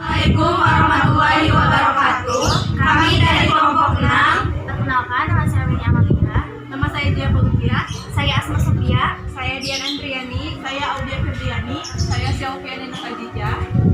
Assalamualaikum warahmatullahi wabarakatuh. Kami dari kelompok 6. Perkenalkan, nama saya Winnie Amalia. Nama saya Dia Putria. Saya Asma Sophia. Saya Dian Andriani. Saya Audia Febriani. Saya Sylvia Nenuk Adija.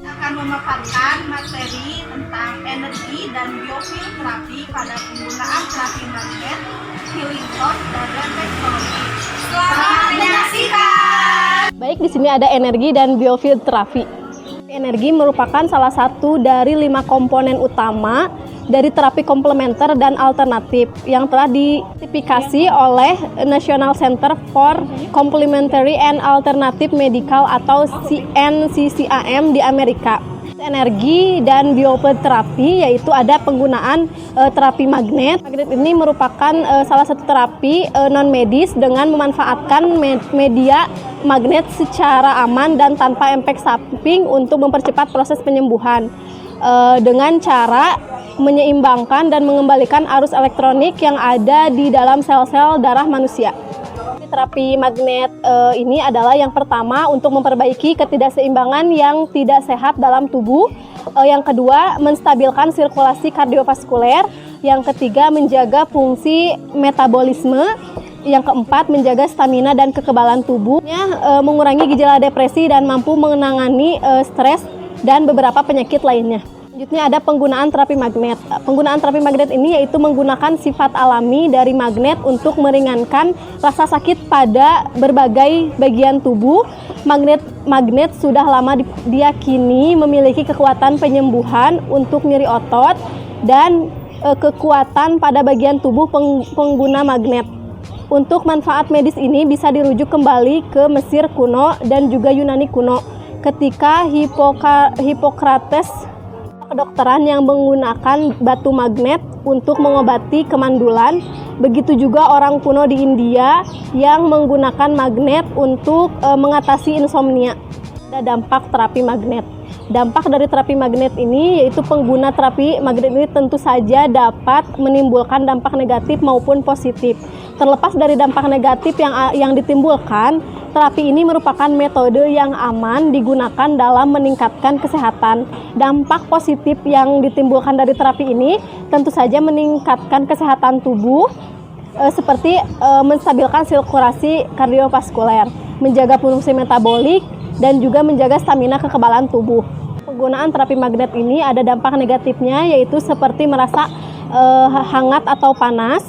Akan memaparkan materi tentang energi dan biofil terapi pada penggunaan terapi magnet, healing source, dan teknologi. Selamat menyaksikan. Baik, di sini ada energi dan biofield terapi. Energi merupakan salah satu dari 5 komponen utama dari terapi komplementer dan alternatif yang telah disertifikasi oleh National Center for Complementary and Alternative Medical atau NCCAM di Amerika. Energi dan biofield terapi yaitu ada penggunaan terapi magnet. Magnet ini merupakan salah satu terapi non medis dengan memanfaatkan media magnet secara aman dan tanpa efek samping untuk mempercepat proses penyembuhan dengan cara menyeimbangkan dan mengembalikan arus elektronik yang ada di dalam sel-sel darah manusia. Terapi magnet ini adalah yang pertama untuk memperbaiki ketidakseimbangan yang tidak sehat dalam tubuh. Yang kedua, menstabilkan sirkulasi kardiovaskuler. Yang ketiga, menjaga fungsi metabolisme. Yang keempat, menjaga stamina dan kekebalan tubuhnya, mengurangi gejala depresi dan mampu menangani stres dan beberapa penyakit lainnya. Selanjutnya ada penggunaan terapi magnet. Penggunaan terapi magnet ini yaitu menggunakan sifat alami dari magnet untuk meringankan rasa sakit pada berbagai bagian tubuh. Magnet sudah lama diyakini memiliki kekuatan penyembuhan untuk nyeri otot dan kekuatan pada bagian tubuh pengguna magnet. Untuk manfaat medis ini bisa dirujuk kembali ke Mesir kuno dan juga Yunani kuno ketika Hippocrates kedokteran yang menggunakan batu magnet untuk mengobati kemandulan. Begitu juga orang kuno di India yang menggunakan magnet untuk mengatasi insomnia. Ada dampak terapi magnet. Dampak dari terapi magnet ini yaitu pengguna terapi magnet ini tentu saja dapat menimbulkan dampak negatif maupun positif. Terlepas dari dampak negatif yang ditimbulkan, terapi ini merupakan metode yang aman digunakan dalam meningkatkan kesehatan. Dampak positif yang ditimbulkan dari terapi ini tentu saja meningkatkan kesehatan tubuh, seperti menstabilkan sirkulasi kardiovaskuler, menjaga fungsi metabolik, dan juga menjaga stamina kekebalan tubuh. Penggunaan terapi magnet ini ada dampak negatifnya yaitu seperti merasa hangat atau panas,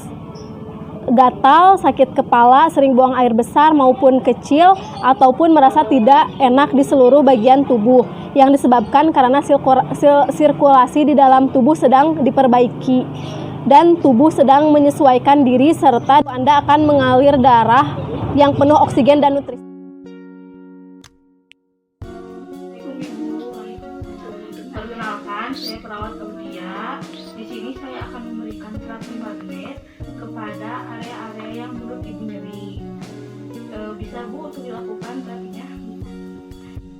gatal, sakit kepala, sering buang air besar maupun kecil, ataupun merasa tidak enak di seluruh bagian tubuh yang disebabkan karena sirkulasi di dalam tubuh sedang diperbaiki dan tubuh sedang menyesuaikan diri serta Anda akan mengalir darah yang penuh oksigen dan nutrisi. Perkenalkan, saya perawat Audia. Di sini saya akan memberikan terapi magnet kepada area-area yang menurut ibu nyeri. Bisa Bu untuk dilakukan terapinya.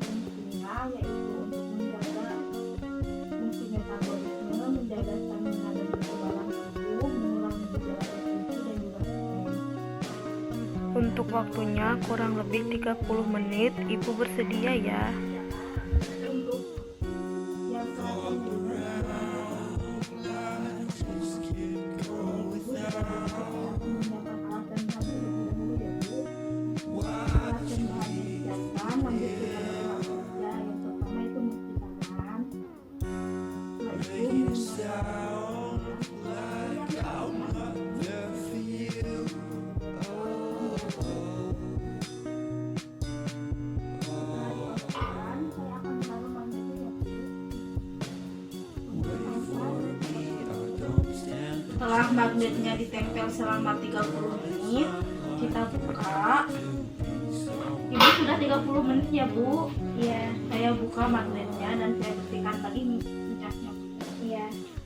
Fungsinya yaitu untuk menjaga fungsi metabolisme, menjaga stamina dan kekebalan tubuh, mengurangi gejala depresi dan juga stres. Untuk waktunya kurang lebih 30 menit. Ibu bersedia ya? Setelah magnetnya ditempel selama 30 menit, kita buka. Ibu sudah 30 menit ya Bu? Iya. Saya buka magnetnya dan saya bersihkan lagi minyaknya. Iya.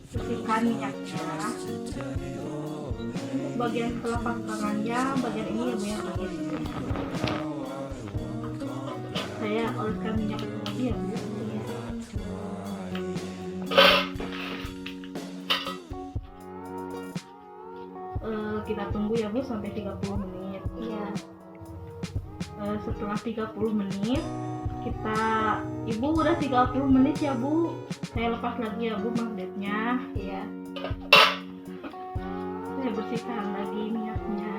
Bersihkan minyaknya. Untuk bagian telapak tangannya, bagian ini ya Bu ya, bagian ini. Saya oleskan minyak lagi ya Bu. Iya. Kita tunggu ya Bu sampai 30 menit. Iya. setelah 30 menit Ibu udah 30 menit ya Bu, saya lepas lagi ya Bu magnetnya. Iya, saya bersihkan lagi minyaknya.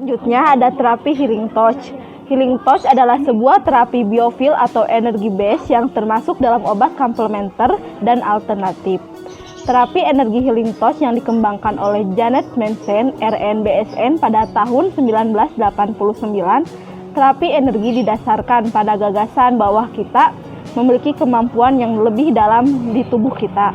Selanjutnya ada terapi healing touch. Healing touch adalah sebuah terapi biofil atau energi base yang termasuk dalam obat komplementer dan alternatif. Terapi energi healing touch yang dikembangkan oleh Janet Mensen, RN-BSN pada tahun 1989. Terapi energi didasarkan pada gagasan bahwa kita memiliki kemampuan yang lebih dalam di tubuh kita.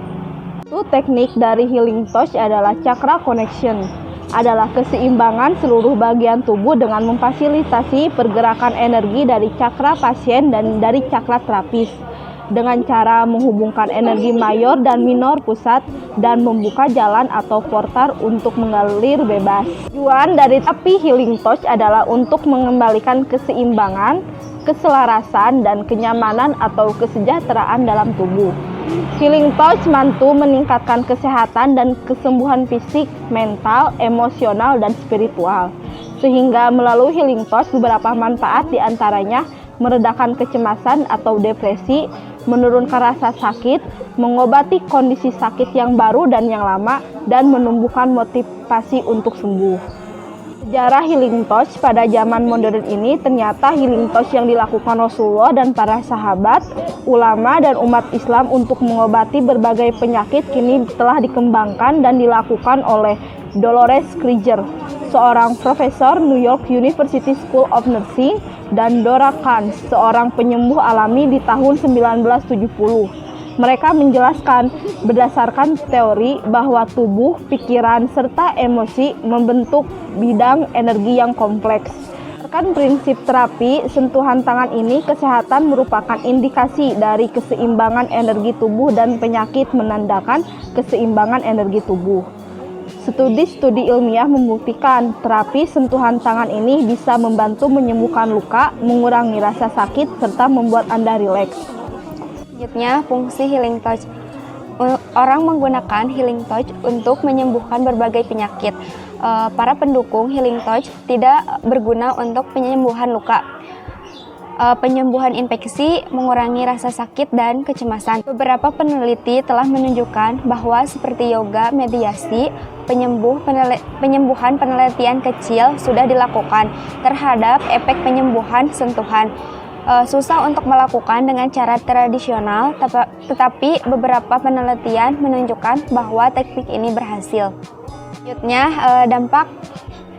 Satu teknik dari healing touch adalah chakra connection, adalah keseimbangan seluruh bagian tubuh dengan memfasilitasi pergerakan energi dari cakra pasien dan dari cakra terapis dengan cara menghubungkan energi mayor dan minor pusat dan membuka jalan atau portal untuk mengalir bebas. Tujuan dari terapi healing touch adalah untuk mengembalikan keseimbangan, keselarasan, dan kenyamanan atau kesejahteraan dalam tubuh. Healing touch mampu meningkatkan kesehatan dan kesembuhan fisik, mental, emosional, dan spiritual. Sehingga melalui healing touch beberapa manfaat diantaranya meredakan kecemasan atau depresi, menurunkan rasa sakit, mengobati kondisi sakit yang baru dan yang lama, dan menumbuhkan motivasi untuk sembuh. Sejarah healing touch pada zaman modern ini ternyata healing touch yang dilakukan Rasulullah dan para sahabat, ulama, dan umat Islam untuk mengobati berbagai penyakit kini telah dikembangkan dan dilakukan oleh Dolores Krieger, seorang profesor New York University School of Nursing, dan Dora Kahn, seorang penyembuh alami di tahun 1970. Mereka menjelaskan berdasarkan teori bahwa tubuh, pikiran, serta emosi membentuk bidang energi yang kompleks. Berdasarkan prinsip terapi sentuhan tangan ini, kesehatan merupakan indikasi dari keseimbangan energi tubuh dan penyakit menandakan keseimbangan energi tubuh. Studi-studi ilmiah membuktikan terapi sentuhan tangan ini bisa membantu menyembuhkan luka, mengurangi rasa sakit, serta membuat Anda rileks. Selanjutnya, fungsi healing touch. Orang menggunakan healing touch untuk menyembuhkan berbagai penyakit. Para pendukung healing touch tidak berguna untuk penyembuhan luka, penyembuhan infeksi, mengurangi rasa sakit dan kecemasan. Beberapa peneliti telah menunjukkan bahwa seperti yoga, mediasi, penyembuhan penelitian kecil sudah dilakukan terhadap efek penyembuhan sentuhan. Susah untuk melakukan dengan cara tradisional, tetapi beberapa penelitian menunjukkan bahwa teknik ini berhasil. Selanjutnya, dampak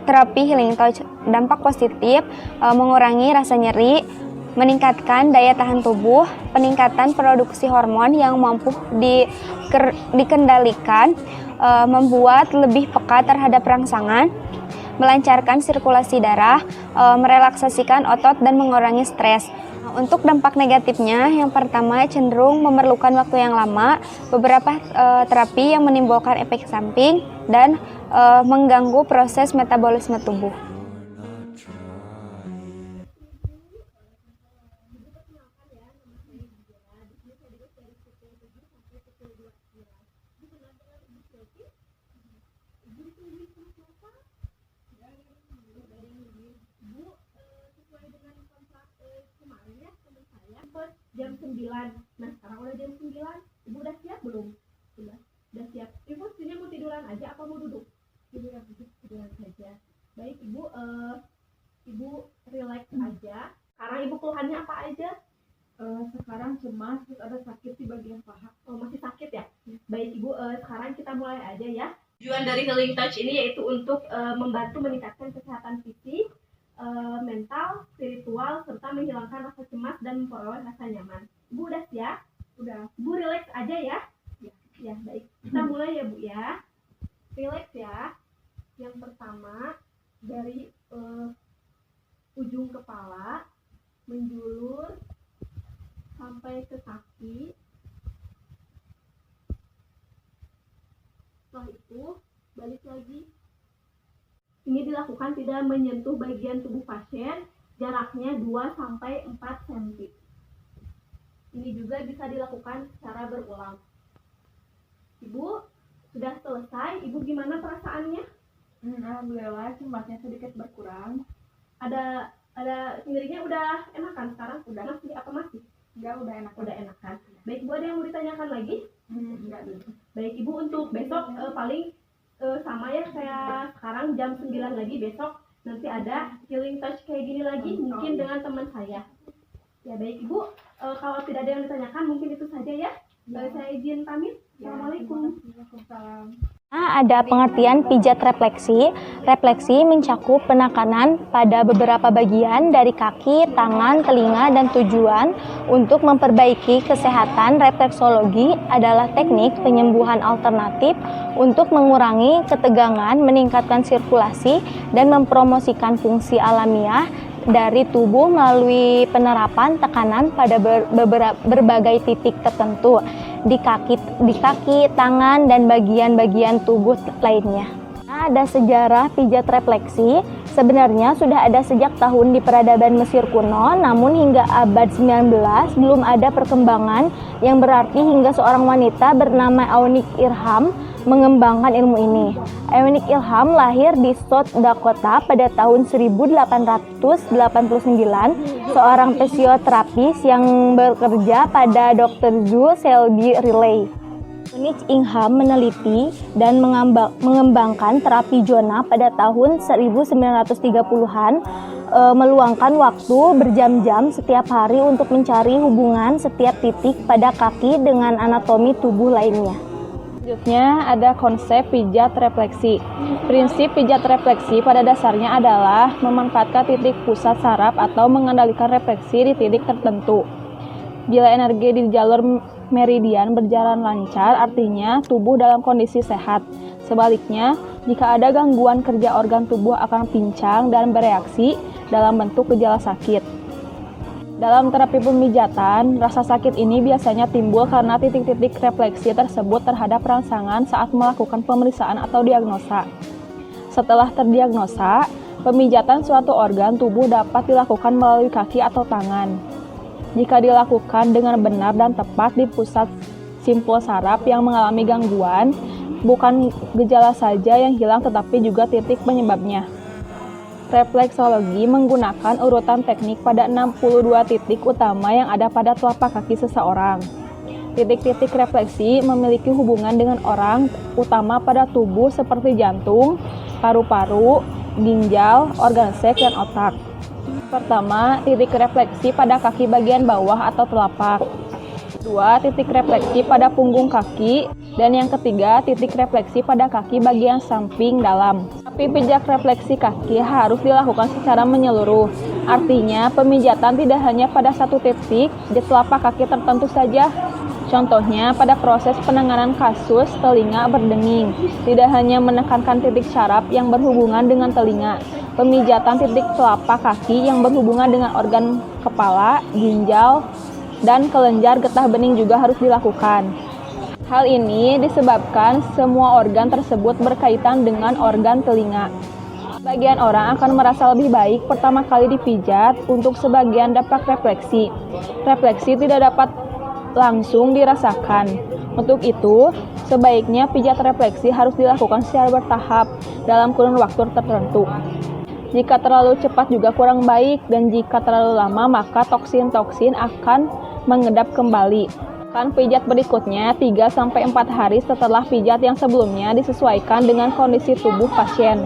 terapi healing touch. Dampak positif, mengurangi rasa nyeri, meningkatkan daya tahan tubuh, peningkatan produksi hormon yang mampu dikendalikan, membuat lebih peka terhadap rangsangan, melancarkan sirkulasi darah, merelaksasikan otot, dan mengurangi stres. Untuk dampak negatifnya, yang pertama cenderung memerlukan waktu yang lama, beberapa terapi yang menimbulkan efek samping, dan mengganggu proses metabolisme tubuh. Jam 9. Nah, sekarang udah jam 9. Ibu udah siap belum? Udah siap. Ibu sini mau tiduran aja apa mau duduk? Tiduran saja. Baik, Ibu relax aja. Sekarang Ibu keluhannya apa aja? Sekarang cemas, terus ada sakit di bagian paha. Oh, masih sakit ya? Baik, Ibu, sekarang kita mulai aja ya. Tujuan dari healing touch ini yaitu untuk membantu meningkatkan kesehatan fisik, mental, spiritual, serta menghilangkan rasa cemas dan memperoleh rasa nyaman. Ibu udah siap? Udah. Ibu relax aja ya? Ya, baik. Kita mulai ya, Bu ya. Relax ya. Yang pertama, dari ujung kepala menjulur sampai ke kaki, Setelah itu, balik lagi. Ini dilakukan tidak menyentuh bagian tubuh pasien, jaraknya 2-4 cm. Ini juga bisa dilakukan secara berulang. Ibu, sudah selesai. Ibu gimana perasaannya? Alhamdulillah, cemasnya sedikit berkurang. Ada nyerinya udah enakan sekarang? Udah masih apa masih? Enggak, udah enak. Udah enakan. Baik, Ibu, ada yang mau ditanyakan lagi? Enggak dulu. Baik, Ibu, untuk besok paling sama ya kayak sekarang jam 9 lagi, besok nanti ada healing touch kayak gini lagi, mungkin dengan teman saya. Ya baik Ibu, kalau tidak ada yang ditanyakan mungkin itu saja ya. Saya izin pamit. Assalamualaikum. Waalaikumsalam. Ada pengertian pijat refleksi. Refleksi mencakup penekanan pada beberapa bagian dari kaki, tangan, telinga, dan tujuan untuk memperbaiki kesehatan. Refleksologi adalah teknik penyembuhan alternatif untuk mengurangi ketegangan, meningkatkan sirkulasi, dan mempromosikan fungsi alamiah dari tubuh melalui penerapan tekanan pada berbagai titik tertentu di kaki, tangan, dan bagian-bagian tubuh lainnya. Ada sejarah pijat refleksi. Sebenarnya sudah ada sejak tahun di peradaban Mesir kuno, namun hingga abad 19 belum ada perkembangan yang berarti hingga seorang wanita bernama Eunice Irham mengembangkan ilmu ini. Eunice Irham lahir di South Dakota pada tahun 1889, seorang fisioterapis yang bekerja pada Dr. Jules Selby Riley. Eunice Irham meneliti dan mengembangkan terapi zona pada tahun 1930-an, meluangkan waktu berjam-jam setiap hari untuk mencari hubungan setiap titik pada kaki dengan anatomi tubuh lainnya. Selanjutnya ada konsep pijat refleksi. Prinsip pijat refleksi pada dasarnya adalah memanfaatkan titik pusat saraf atau mengendalikan refleksi di titik tertentu. Bila energi di jalur meridian berjalan lancar, artinya tubuh dalam kondisi sehat. Sebaliknya, jika ada gangguan kerja organ tubuh akan pincang dan bereaksi dalam bentuk gejala sakit. Dalam terapi pemijatan, rasa sakit ini biasanya timbul karena titik-titik refleksi tersebut terhadap rangsangan saat melakukan pemeriksaan atau diagnosa. Setelah terdiagnosa, pemijatan suatu organ tubuh dapat dilakukan melalui kaki atau tangan. Jika dilakukan dengan benar dan tepat di pusat simpul saraf yang mengalami gangguan, bukan gejala saja yang hilang tetapi juga titik penyebabnya. Refleksologi menggunakan urutan teknik pada 62 titik utama yang ada pada telapak kaki seseorang. Titik-titik refleksi memiliki hubungan dengan orang utama pada tubuh seperti jantung, paru-paru, ginjal, organ seks, dan otak. Pertama, titik refleksi pada kaki bagian bawah atau telapak. Kedua, titik refleksi pada punggung kaki. Dan yang ketiga, titik refleksi pada kaki bagian samping dalam. Tapi pijat refleksi kaki harus dilakukan secara menyeluruh. Artinya, pemijatan tidak hanya pada satu titik di telapak kaki tertentu saja. Contohnya, pada proses penanganan kasus telinga berdenging, tidak hanya menekankan titik syaraf yang berhubungan dengan telinga. Pemijatan titik telapak kaki yang berhubungan dengan organ kepala, ginjal, dan kelenjar getah bening juga harus dilakukan. Hal ini disebabkan semua organ tersebut berkaitan dengan organ telinga. Sebagian orang akan merasa lebih baik pertama kali dipijat untuk sebagian dampak refleksi. Refleksi tidak dapat langsung dirasakan. Untuk itu, sebaiknya pijat refleksi harus dilakukan secara bertahap dalam kurun waktu tertentu. Jika terlalu cepat juga kurang baik, dan jika terlalu lama maka toksin-toksin akan mengendap kembali. Pijat berikutnya 3-4 hari setelah pijat yang sebelumnya disesuaikan dengan kondisi tubuh pasien.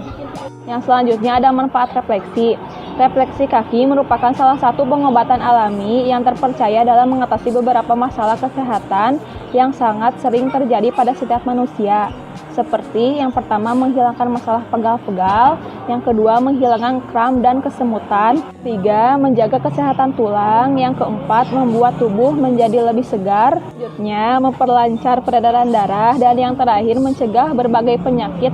Yang selanjutnya ada manfaat refleksi. Refleksi kaki merupakan salah satu pengobatan alami yang terpercaya dalam mengatasi beberapa masalah kesehatan yang sangat sering terjadi pada setiap manusia. Seperti yang pertama menghilangkan masalah pegal-pegal, yang kedua menghilangkan kram dan kesemutan, ketiga menjaga kesehatan tulang, yang keempat membuat tubuh menjadi lebih segar, selanjutnya memperlancar peredaran darah, dan yang terakhir mencegah berbagai penyakit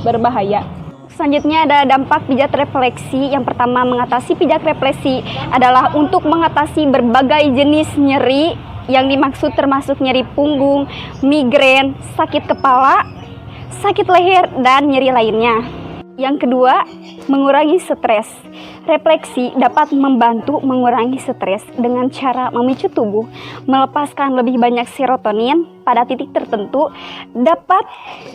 berbahaya. Selanjutnya ada dampak pijat refleksi. Yang pertama, mengatasi pijat refleksi adalah untuk mengatasi berbagai jenis nyeri yang dimaksud termasuk nyeri punggung, migrain, sakit kepala, sakit leher, dan nyeri lainnya. Yang kedua, mengurangi stres. Refleksi dapat membantu mengurangi stres dengan cara memicu tubuh melepaskan lebih banyak serotonin pada titik tertentu, dapat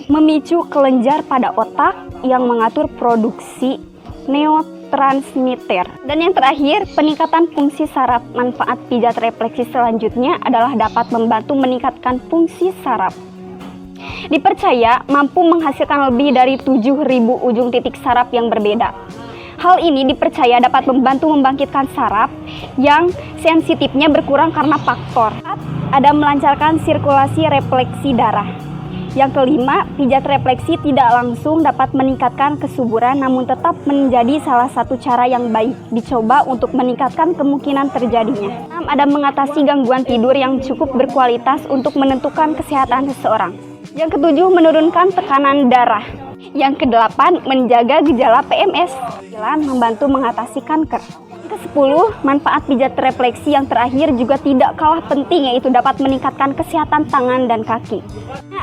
memicu kelenjar pada otak yang mengatur produksi neurotransmitter. Dan yang terakhir, peningkatan fungsi saraf. Manfaat pijat refleksi selanjutnya adalah dapat membantu meningkatkan fungsi saraf. Dipercaya mampu menghasilkan lebih dari 7.000 ujung titik saraf yang berbeda. Hal ini dipercaya dapat membantu membangkitkan saraf yang sensitifnya berkurang karena faktor ada melancarkan sirkulasi refleksi darah. Yang kelima, pijat refleksi tidak langsung dapat meningkatkan kesuburan, namun tetap menjadi salah satu cara yang baik dicoba untuk meningkatkan kemungkinan terjadinya. 6. Ada mengatasi gangguan tidur yang cukup berkualitas untuk menentukan kesehatan seseorang. Yang ketujuh, menurunkan tekanan darah. Yang kedelapan, menjaga gejala PMS. 9. Membantu mengatasi kanker. Ke-10, manfaat pijat refleksi yang terakhir juga tidak kalah penting, yaitu dapat meningkatkan kesehatan tangan dan kaki.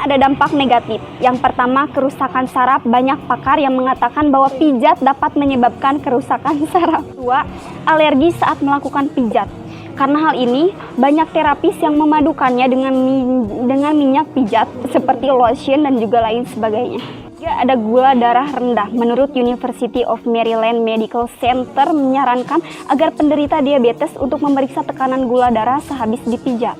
Ada dampak negatif. Yang pertama, kerusakan saraf. Banyak pakar yang mengatakan bahwa pijat dapat menyebabkan kerusakan saraf. 2. Alergi saat melakukan pijat. Karena hal ini, banyak terapis yang memadukannya dengan minyak pijat seperti lotion dan juga lain sebagainya. Ya, ada gula darah rendah. Menurut University of Maryland Medical Center menyarankan agar penderita diabetes untuk memeriksa tekanan gula darah sehabis dipijat.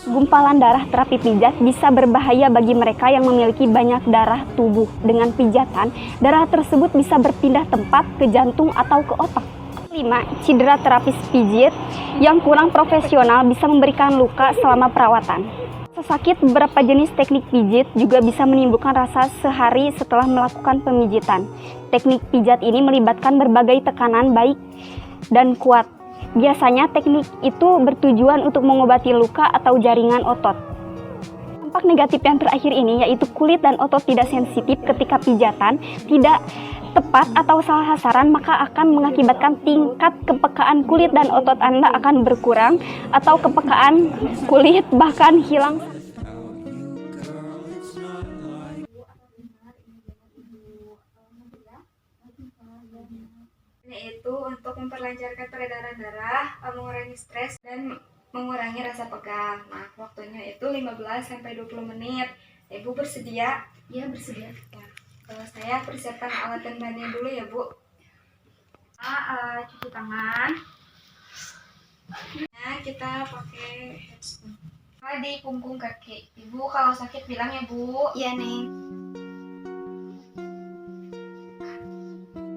Gumpalan darah terapi pijat bisa berbahaya bagi mereka yang memiliki banyak darah tubuh. Dengan pijatan, darah tersebut bisa berpindah tempat ke jantung atau ke otak. 5. Cedera terapis pijit yang kurang profesional bisa memberikan luka selama perawatan. Sakit beberapa jenis teknik pijit juga bisa menimbulkan rasa sehari setelah melakukan pemijitan. Teknik pijat ini melibatkan berbagai tekanan baik dan kuat. Biasanya teknik itu bertujuan untuk mengobati luka atau jaringan otot. Dampak negatif yang terakhir ini yaitu kulit dan otot tidak sensitif ketika pijatan tidak tepat atau salah sasaran, maka akan mengakibatkan tingkat kepekaan kulit dan otot Anda akan berkurang atau kepekaan kulit bahkan hilang. Yaitu untuk memperlancarkan peredaran darah, mengurangi stres, dan mengurangi rasa pegal. Nah, waktunya itu 15-20 menit. Ibu bersedia? Ya, bersedia. Saya persiapkan alat dan bahannya dulu ya, Bu. Cuci tangan. Nah, kita pakai headstone. Di punggung kaki. Ibu kalau sakit bilang ya, Bu. Iya, Neng.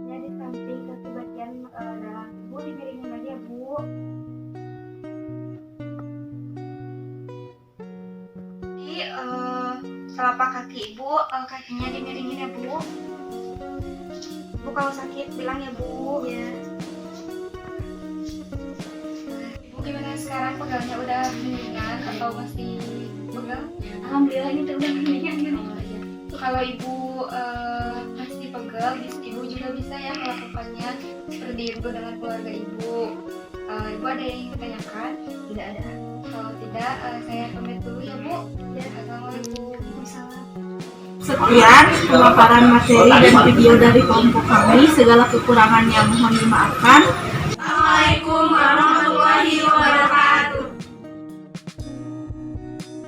Ya, di samping kaki bagian dalam Ibu dimiringin lagi ya, Bu. Di telapak kaki Ibu, kakinya dimiringin ya, Bu. Bu kalau sakit bilang ya, Bu. Ya. Ibu gimana sekarang, pegalnya udah mendingan atau masih pegal? Alhamdulillah ini udah mendingan ya. Kalau Ibu masih pegal, Ibu juga bisa ya melakukannya seperti itu dengan keluarga Ibu. Ibu ada yang ingin ditanyakan? Tidak ada. Kalau tidak, saya pamit dulu ya, Bu. Ya, assalamualaikum. Sekian pemaparan materi dan video dari kelompok kami. Segala kekurangannya mohon dimaafkan. Assalamualaikum warahmatullahi wabarakatuh.